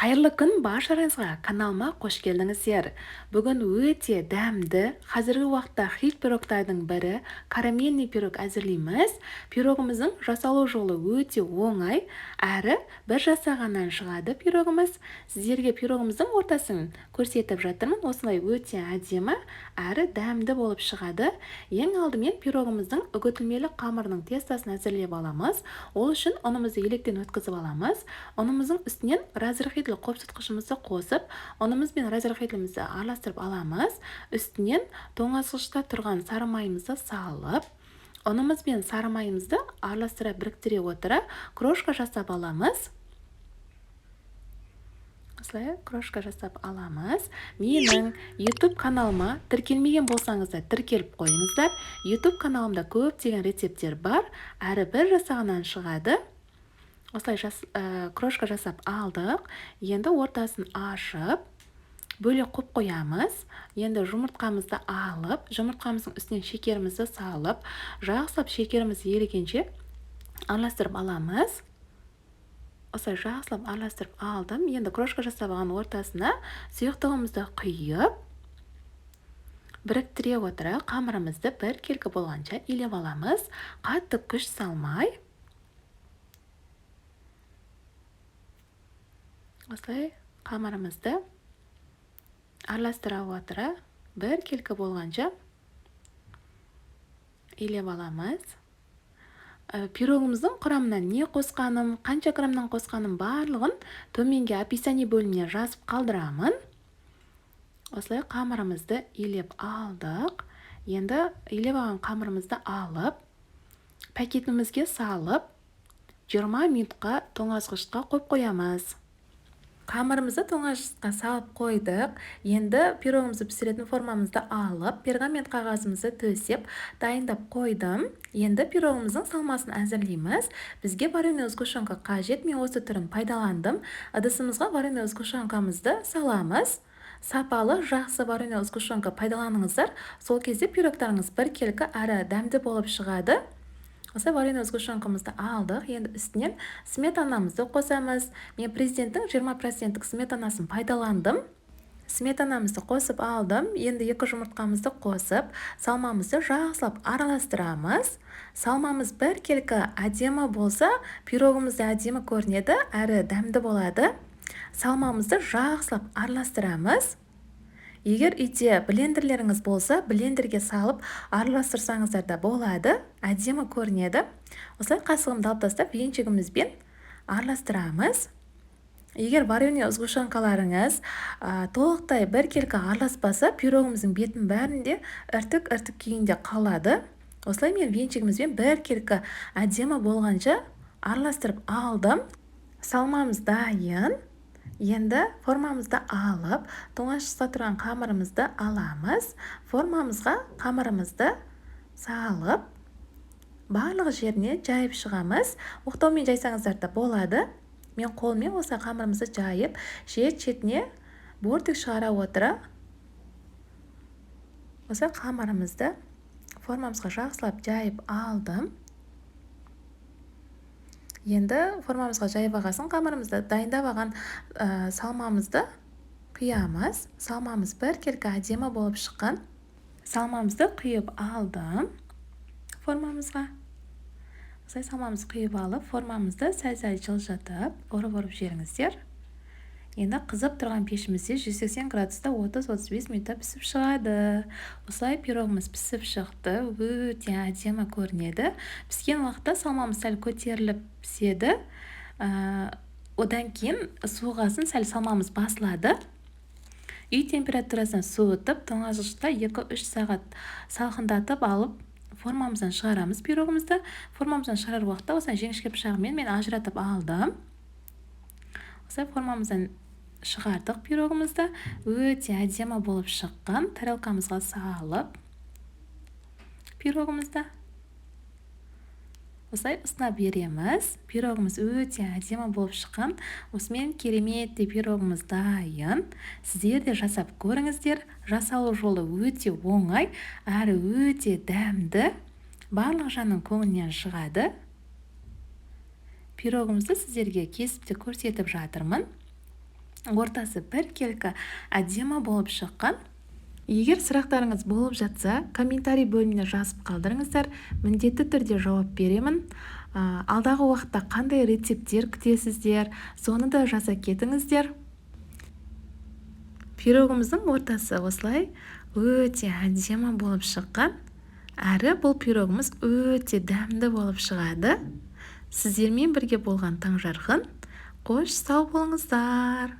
Қайырлы күн баршаларыңызға, каналыма қош келдіңіздер. Бүгін өте дәмді, қазіргі уақытта хит пирогтардың бірі карамельный пирог әзірлейміз. Пирогымыздың жасалу жолы өте оңай, әрі бір жасағаннан шығады пирогымыз. Сіздерге пирогымыздың ортасын көрсетіп жатырмын. Осылай өте әдемі, әрі дәмді болып шығады. Ең алдымен пирогымыздың үгітілмелі қамырының тестасын әзірлеп аламыз. Ол үшін ұнымызды електен өткізіп аламыз. Ұнымыздың үстінен разрыхитель қопсытқышымызды қосып, ұнымыз бен разрыхителімізді араластырып аламыз. Үстінен тоңазғышта тұрған сары майымызды салып, ұнымыз бен сары майымызды араластыра біріктіре отыра крошка жасап аламыз. Осылай крошка жасап аламыз. Менің YouTube каналыма тіркелмеген болсаңыздар, тіркеліп қойыңыздар. YouTube каналымда көптеген рецепттер бар, әрі бір жасағаннан шығады. Осылай крошка жасап алдық. Енді ортасын ашып, бөлек қойып қоямыз. Енді жұмыртқамызды алып, жұмыртқамыздың үстінен шекерімізді салып, жақсылап шекеріміз ерігенше араластырып аламыз. Осылай жақсылап араластырып алдым. Енді крошка жасап алған ортасына сұйықтығымызды құйып, біріктіре отыра қамырымызды біркелкі болғанша илеп аламыз. Қатты күш салмай. Осылай қамырымызды араластыра отыра біркелкі болғанша илеп аламыз. Пирогымыздың құрамына не қосқаным, қанша граммнан қосқаным барлығын төменге описание бөліміне жазып қалдырамын. Осылай қамырымызды илеп алдық. Енді илеп алған қамырымызды алып, пакетімізге салып, 20 минутқа тоңазғышқа қойып қоямыз. Қамырымызды тоңазғышқа салып қойдық. Енді пирогымызды пісіретін формамызды алып, пергамент қағазымызды төсеп, дайындап қойдым. Енді пирогымыздың салмасын әзірлейміз. Бізге вареная сгущенка қажет. Мен осы түрін пайдаландым. Ыдысымызға вареная сгущенкамызды саламыз. Сапалы, жақсы вареная сгущенка пайдаланыңыздар. Сол кезде пирогтарыңыз біркелкі әрі дәмді болып шығады. Осы вареная сгущенкамызды алдық. Енді үстінен сметанамызды қосамыз. Мен президенттің 20% сметанасын пайдаландым. Сметанамызды қосып алдым. Енді 2 жұмыртқамызды қосып, салмамызды жақсылап араластырамыз. Салмамыз біркелкі әдемі болса, пирогымызды әдемі көрінеді, әрі дәмді болады. Салмамызды жақсылап араластырамыз. Егер үйде блендерлеріңіз болса, блендерге салып араластырсаңыздар да болады, әдемі көрінеді. Осылай қасығымды алып тастап, венчигімізбен араластырамыз. Егер вареная сгущенкаларыңыз толықтай біркелкі араласпаса, пирогымыздың бетін бәрінде іртік күйінде қалады. Осылай мен венчигімізбен біркелкі әдемі болғанша араластырып алдым. Салмамыз дайын. Енді формамызды алып, тоңазғышта тұрған қамырымызды аламыз. Формамызға қамырымызды салып, барлық жеріне жайып шығамыз. Оқтаумен жайсаңыздар да болады. Мен қолмен осы қамырымызды жайып, шетіне бортик шығара отыра, осы қамырымызды формамызға жақсылап жайып алдым. Енді формамызға жайып алған қамырымызды дайындап алған салмамызды құямыз. Салмамыз біркелкі әдемі болып шыққан. Салмамызды құйып алдым формамызға. Осылай салмамызды құйып алып, формамызды сәл-сәл жылжытып, ұрып жеріңіздер. Енді қызып тұрған пешімізде 180 градуста 30-35 минутта пісіп шығады. Осылай пирогымыз пісіп шықты, өте әдемі көрінеді. Піскен уақытта салмамыз сәл көтеріліп піседі. Одан кейін суығасын сәл салмамыз басылады. Үй температурасынан суытып, тоңазғышта 2-3 сағат салқындатып алып, формамыздан шығарамыз пирогымызды. Формамыздан шығарар уақытта осылай жіңішке пышағымен мен ажыратып алдым. Осылай формамыздан шығардық пирогымызды. Өте әдемі болып шыққан. Тарелкамызға салып пирогымызды осылай ұсына береміз. Пирогымыз өте әдемі болып шыққан. Осымен кереметті пирогымыз дайын. Сіздер де жасап көріңіздер. Жасалу жолы өте оңай, әрі өте дәмді. Барлық жанның көңілінен шығады. Пирогымызды сіздерге кесіп те көрсетіп жатырмын. ортасы біркелкі әдемі болып шыққан. Егер сұрақтарыңыз болып жатса, комментарий бөліміне жазып қалдырыңыздар, міндетті түрде жауап беремін. Алдағы уақытта қандай рецепттер күтесіздер, соны да жаза кетіңіздер. Пирогымыздың ортасы осылай өте әдемі болып шыққан. Әрі бұл пирогымыз өте дәмді болып шығады. Сіздермен бірге болған Таңжарқын. Қош сау болыңыздар.